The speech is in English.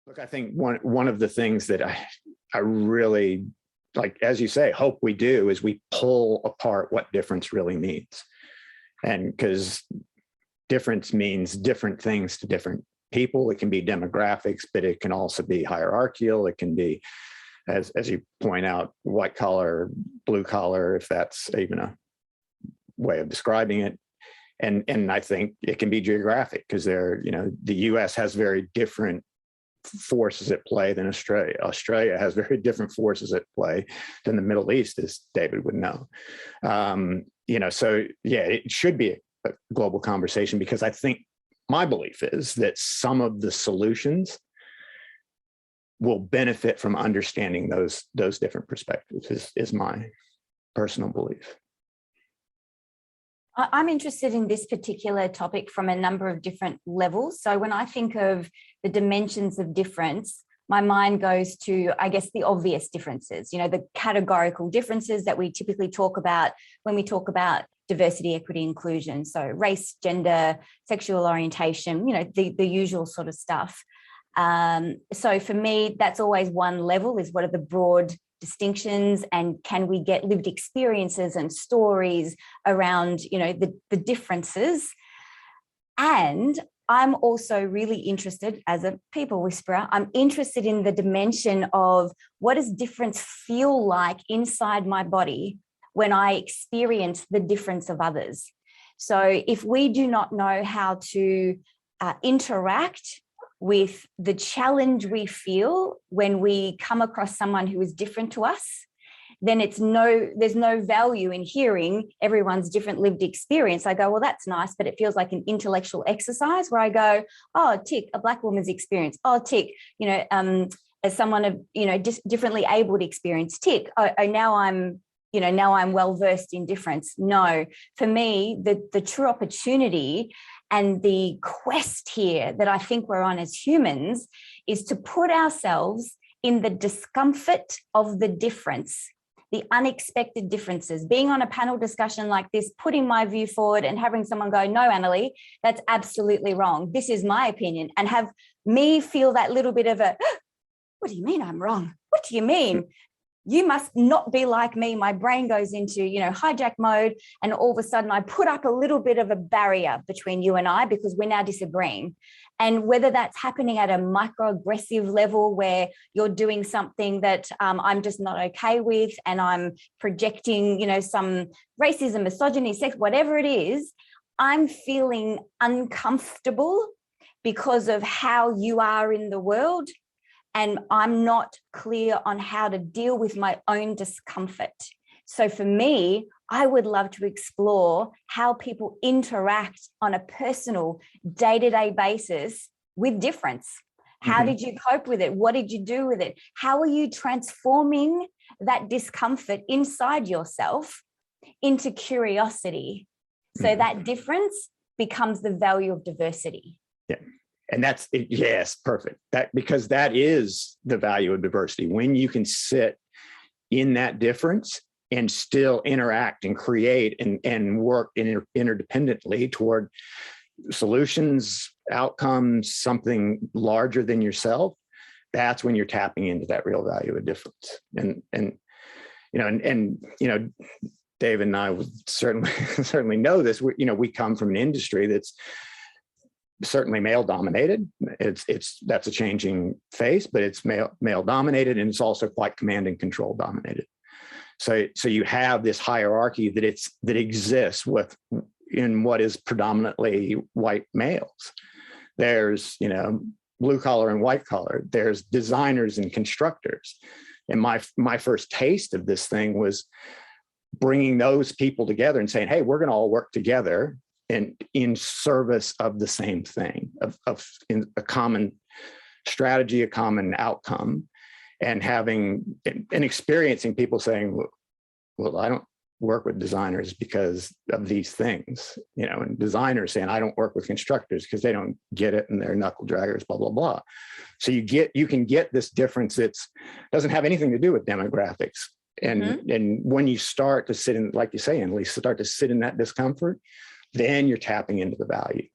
Look, I think one of the things that I really, like, as you say, hope we do is we pull apart what difference really means. And because difference means different things to different people. It can be demographics, but it can also be hierarchical. It can be, as you point out, white collar, blue collar, if that's even a way of describing it. And I think it can be geographic, because the US has very different forces at play than Australia. Australia has very different forces at play than the Middle East, as David would know. So yeah, it should be a global conversation, because I think my belief is that some of the solutions will benefit from understanding those different perspectives, is my personal belief. I'm interested in this particular topic from a number of different levels. So when I think of the dimensions of difference, my mind goes to, I guess, the obvious differences, the categorical differences that we typically talk about when we talk about diversity, equity, inclusion. So race, gender, sexual orientation, the usual sort of stuff. So for me, that's always one level, is what are the broad distinctions, and can we get lived experiences and stories around, the differences. And I'm also really interested, as a people whisperer, I'm interested in the dimension of what does difference feel like inside my body when I experience the difference of others. So if we do not know how to interact with the challenge we feel when we come across someone who is different to us, then there's no value in hearing everyone's different lived experience. I go, well, that's nice, but it feels like an intellectual exercise where I go, oh, tick, a Black woman's experience. Oh, tick, as someone of, differently abled experience, tick. Oh, now I'm well-versed in difference. No, for me, the true opportunity and the quest here that I think we're on as humans is to put ourselves in the discomfort of the difference, the unexpected differences. Being on a panel discussion like this, putting my view forward and having someone go, no, Annalie, that's absolutely wrong. This is my opinion. And have me feel that little bit of a, what do you mean I'm wrong? What do you mean? You must not be like me. My brain goes into, hijack mode. And all of a sudden I put up a little bit of a barrier between you and I, because we're now disagreeing. And whether that's happening at a microaggressive level where you're doing something that I'm just not okay with, and I'm projecting, some racism, misogyny, sex, whatever it is, I'm feeling uncomfortable because of how you are in the world. And I'm not clear on how to deal with my own discomfort. So for me, I would love to explore how people interact on a personal day-to-day basis with difference. How did you cope with it? What did you do with it? How are you transforming that discomfort inside yourself into curiosity? So that difference becomes the value of diversity. Yeah. And that's it. Yes, perfect. Because that is the value of diversity. When you can sit in that difference and still interact and create and work interdependently toward solutions, outcomes, something larger than yourself, that's when you're tapping into that real value of difference. And Dave and I would certainly know this. We come from an industry that's certainly male dominated. That's a changing face, but it's male dominated, and it's also quite command and control dominated. So you have this hierarchy that exists in what is predominantly white males. There's blue collar and white collar. There's designers and constructors. And my first taste of this thing was bringing those people together and saying, hey, we're going to all work together and in service of the same thing, of a common strategy, a common outcome, and experiencing people saying, well, I don't work with designers because of these things, and designers saying, I don't work with constructors because they don't get it and they're knuckle draggers, blah, blah, blah. So you can get this difference that doesn't have anything to do with demographics. And when you start to sit in, like you say, Annalise, start to sit in that discomfort, then you're tapping into the value.